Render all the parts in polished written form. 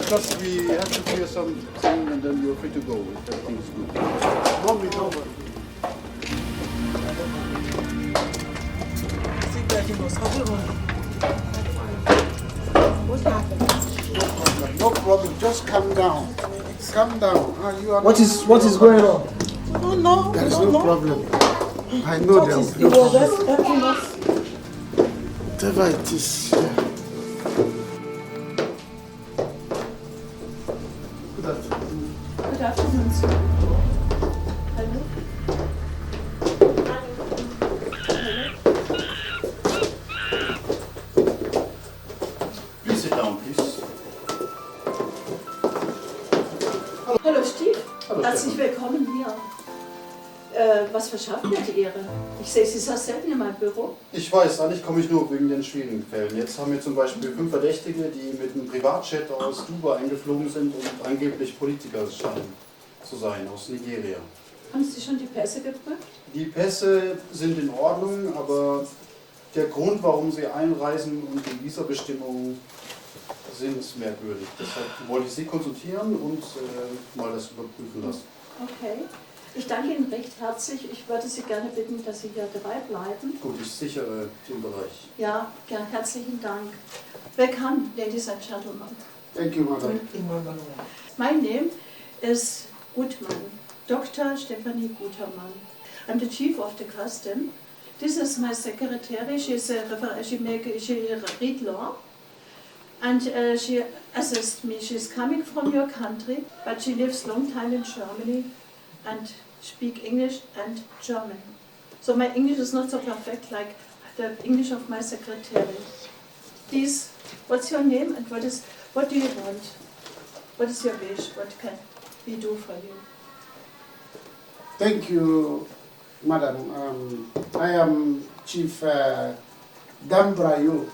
just we have to clear something and then you're free to go if everything is good. Mommy, don't worry. What happened? No problem. Just calm down. Calm down. You are What is going on? No, no, There's no, no problem. I know there will be It no was problem. just helping us. Whatever it is. Good afternoon. Good afternoon, sir. Hello? Please sit down, please. Hallo Steve, Hallo, herzlich Stefan. willkommen hier. Was verschafft mir die Ehre? Ich sehe Sie sehr selten in meinem Büro. Ich weiß, eigentlich komme ich nur wegen den schwierigen Fällen. Jetzt haben wir zum Beispiel 5 Verdächtige, die mit einem Privatjet aus Dubai eingeflogen sind und angeblich Politiker scheinen zu sein, aus Nigeria. Haben Sie schon die Pässe geprüft? Die Pässe sind in Ordnung, aber der Grund, warum sie einreisen und die Visabestimmungen sind merkwürdig. Deshalb wollte ich Sie konsultieren und mal das überprüfen lassen. Okay. Ich danke Ihnen recht herzlich. Ich würde Sie gerne bitten, dass Sie hier dabei bleiben. Gut, ich sichere den Bereich. Ja, gern, herzlichen Dank. Welcome, ladies and gentlemen. Thank you, madam. My name is Gutmann, Dr. Stephanie Gutermann. I'm the chief of the custom. This is my secretary. She read law, and she assists me. She's coming from your country, but she lives long time in Germany and speak English and German. So my English is not so perfect like the English of my secretary. Please, what's your name and what do you want? What is your wish? What can we do for you? Thank you, madam. I am Chief Dambrayo.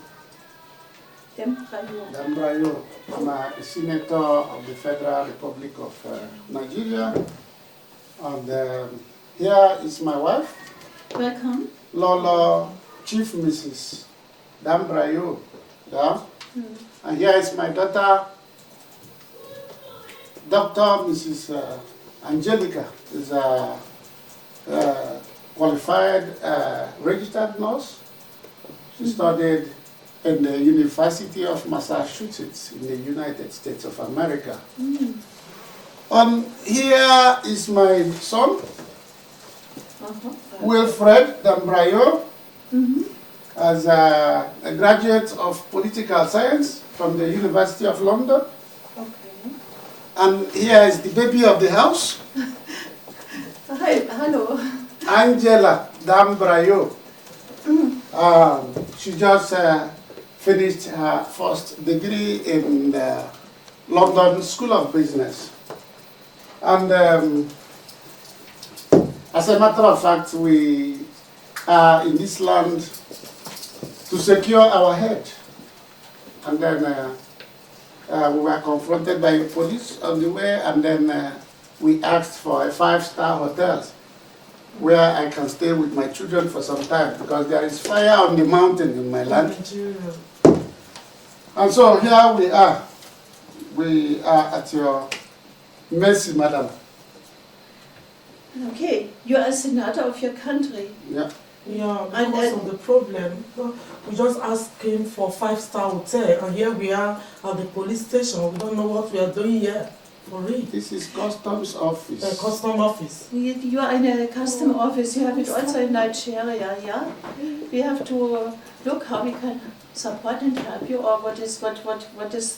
Dambrayo. I'm a senator of the Federal Republic of Nigeria. And here is my wife, Welcome. Lolo, Chief Mrs. Dambrayo. Yeah? And here is my daughter, Dr. Mrs. Angelica, is a qualified registered nurse. She studied in the University of Massachusetts in the United States of America. And here is my son, Wilfred Dambrayo, as a graduate of political science from the University of London. Okay. And here is the baby of the house, Hi, hello. Angela Dambrayo. She just finished her first degree in the London School of Business. And as a matter of fact, we are in this land to secure our head. And then we were confronted by the police on the way, and then we asked for a 5-star hotel where I can stay with my children for some time, because there is fire on the mountain in my land. And so here we are. We are at your mercy, madam. Okay, you are a senator of your country. Yeah. Yeah, And because then- of the problem, we just asked him for 5-star hotel, and here we are at the police station. We don't know what we are doing here. For real. This is customs office. The custom office. You are in a custom office. You have it also in Nigeria, yeah? We have to look how we can support and help you, or what is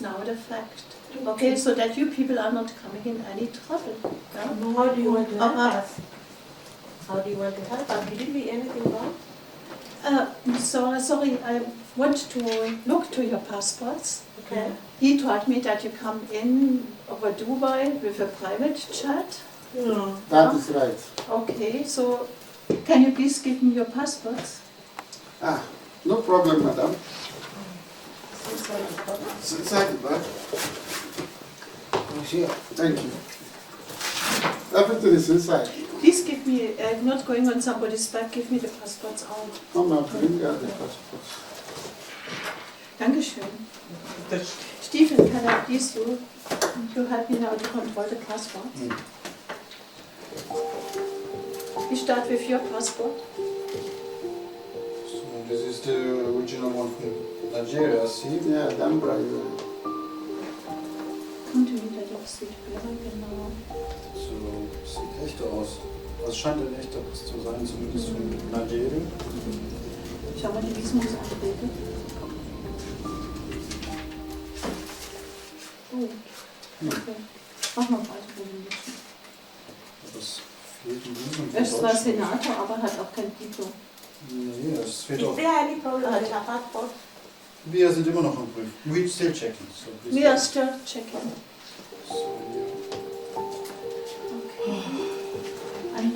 now the fact. Okay, so that you people are not coming in any trouble. Yeah? How do you want to help Uh-huh. us? How do you want to help us? Did we anything wrong? Sorry, I want to look to your passports. Okay. He told me that you come in over Dubai with a private jet. Yeah. That is right. Okay, so can you please give me your passports? No problem, madam. It's inside the bag. Here. Thank you. Everything is inside. Please give me, not going on somebody's back, give me the passports out. Come and bring out the passport. Dankeschön. station. Stephen, can I please you? You help me now to control the passports. We start with your passport. So this is the original one from Nigeria, see? Yeah, Dambra. Kommt wieder doch Südbürger, genau. So, sieht echt aus. Das scheint ein echter Pass zu sein, zumindest von Nigeria. Schau mal die Visumsanträge. Oh, okay. Mach mal weiter, wenn wir müssen. Das fehlt ein Visum. Er ist zwar Senator, aber hat auch kein Titel. Nee, es fehlt Is auch. there any problem with your passport? Wir sind immer noch am Prüfen. We still checking. So please- We are still checking. So, here. Okay. And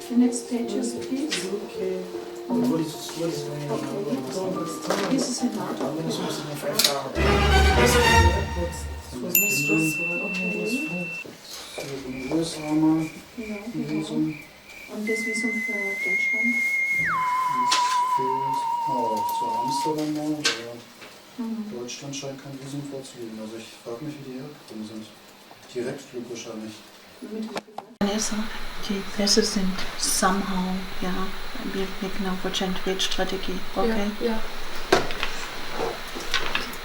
the next pages, please. Okay. What is going on? Don't understand. This is Senator. I'm supposed to be 5 hours. It was not stressful. I don't know what's wrong. So, von USA mal Ja, ein genau. Visum. Und das Visum für Deutschland. Es fehlt auch zu Amsterdam mal, aber Mhm. Deutschland scheint kein Visum vorzulegen. Also ich frage mich, wie die hergekommen sind. Direktflug wahrscheinlich. Vanessa, die Pässe sind somehow, ja, wir blicken auf die Strategie, okay? Ja.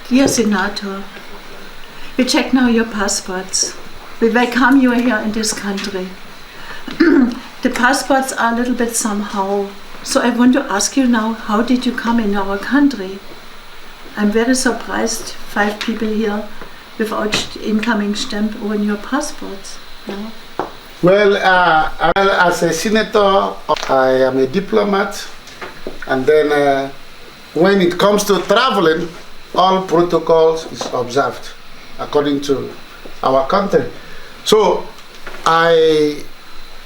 Dear Senator, we check now your passports. We welcome you here in this country. The passports are a little bit somehow. So I want to ask you now, how did you come in our country? I'm very surprised, 5 people here without incoming stamp on your passports. No? Well, as a senator, I am a diplomat, and then when it comes to traveling, all protocols is observed according to our country. So I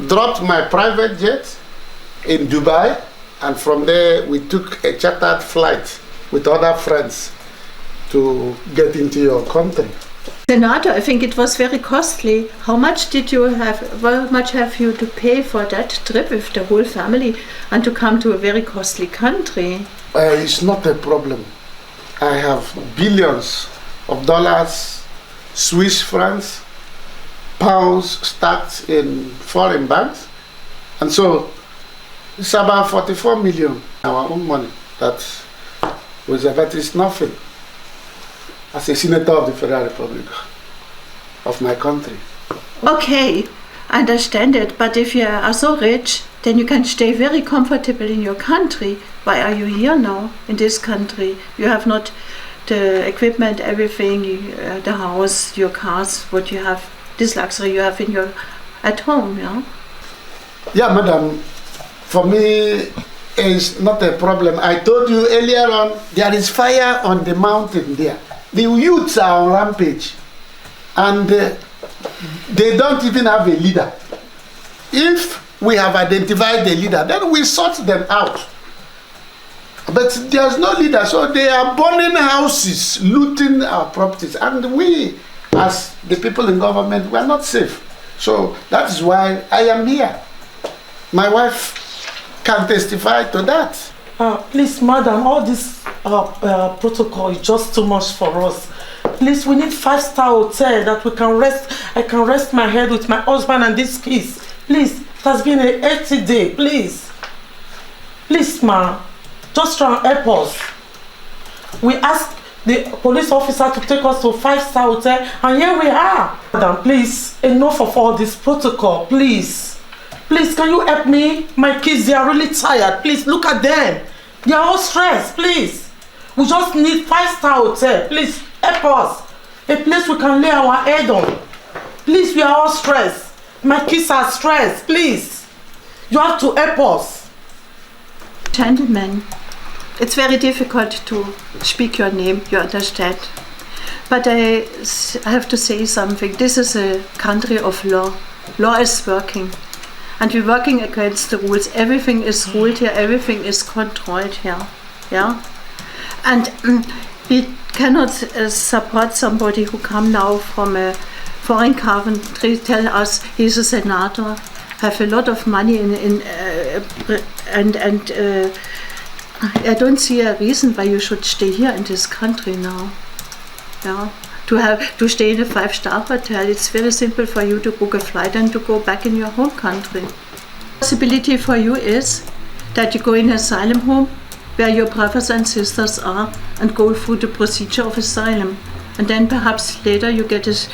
dropped my private jet in Dubai, and from there we took a chartered flight with other friends to get into your country. Senator, I think it was very costly. How much did you have? How much have you to pay for that trip with the whole family and to come to a very costly country? It's not a problem. I have billions of dollars, Swiss francs, pounds stacked in foreign banks, and so it's about 44 million our own money. That is nothing. As a senator of the Federal Republic of my country. Okay, I understand it, but if you are so rich, then you can stay very comfortable in your country. Why are you here now in this country? You have not the equipment, everything, the house, your cars, what you have, this luxury you have at home, yeah? Yeah, madam, for me it's not a problem. I told you earlier on, there is fire on the mountain there. The youths are on rampage, and they don't even have a leader. If we have identified the leader, then we sort them out. But there's no leader, so they are burning houses, looting our properties, and we, as the people in government, we are not safe. So that is why I am here. My wife can testify to that. Please, madam, all this protocol is just too much for us. Please, we need 5-star hotel that we can rest. I can rest my head with my husband and this kids. Please, it has been an 80 day. Please, please, ma, just try and help us. We asked the police officer to take us to 5-star hotel, and here we are. Madam, please, enough of all this protocol. Please. Please, can you help me? My kids, they are really tired. Please, look at them. They are all stressed. Please. We just need 5-star hotel. Please, help us. A place we can lay our head on. Please, we are all stressed. My kids are stressed. Please. You have to help us. Gentlemen, it's very difficult to speak your name, you understand. But I have to say something. This is a country of law. Law is working. And we're working against the rules. Everything is ruled here, everything is controlled here. Yeah? And we cannot support somebody who come now from a foreign country, tell us he's a senator, have a lot of money and I don't see a reason why you should stay here in this country now. Yeah. To stay in a 5-star hotel, it's very simple for you to book a flight and to go back in your home country. Possibility for you is that you go in an asylum home where your brothers and sisters are and go through the procedure of asylum. And then perhaps later you get this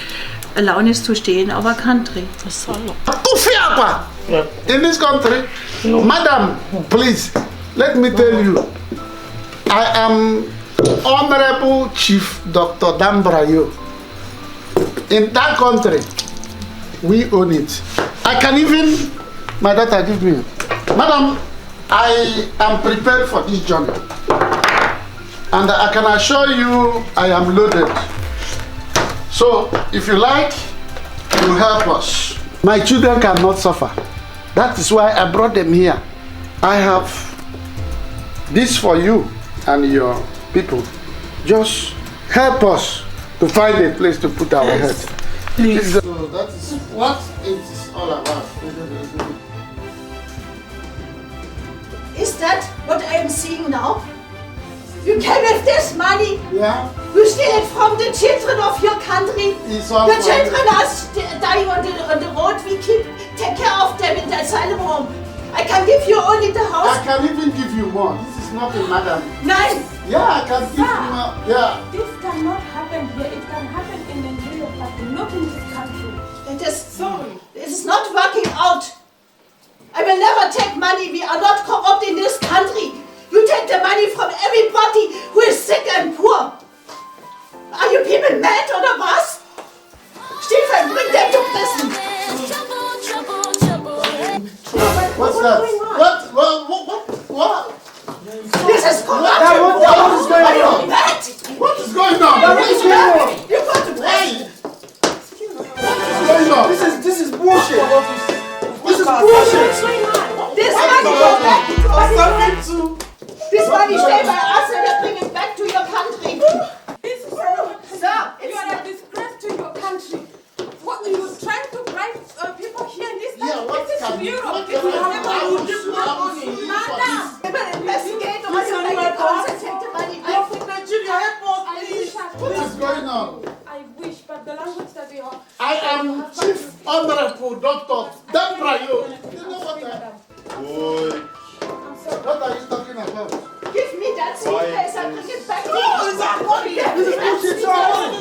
allowance to stay in our country. Asylum. Ufiapa in this country. Madam, please, let me tell you, I am Honorable Chief Dr. Dambrayo. In that country, we own it. I can even, my daughter give me. Madam, I am prepared for this journey. And I can assure you, I am loaded. So, if you like, you help us. My children cannot suffer. That is why I brought them here. I have this for you and your people. Just help us to find a place to put our head. Please. So that is what it is all about. Is that what I am seeing now? You came with this money. Yeah? You steal it from the children of your country. It's all Your for children are dying on the road. We take care of them in the asylum home. I can give you only the I house. can even give you more. This is nothing, madam. Nine. Yeah, I can give you more. Yeah. This cannot happen here. It can happen in Nigeria, but not in this country. It is sorry. It is not working out. I will never take money. We are not corrupt in this country. You take the money from everybody who is sick and poor. Are you people mad or what? Stephen, bring them to prison. What's that? What? This is corrupt. What is going Are you on? mad? What is going on? What is going on? You go to prison. What is going on? This is bullshit. This is bullshit. This money go back to this money stay by us and you bring it back to your country. This is Sir, you are a disgrace to your country. What you trying to bribe people here in this Yeah, what this can is you- Europe. what This can is I- never I you will give sue- more I will money. sue you for Madam, we will investigate or you Listen, make my it God. and take the money We are back. from Nigeria. Help us, I please. wish I What is going on? I wish, but the language that you have. I am Chief Honorable Dr. Dambrayo. You know what I'm sorry. what are you talking about? Give me that suitcase and bring it back. No, it's our money. Give me This is that bullshit. It's our money.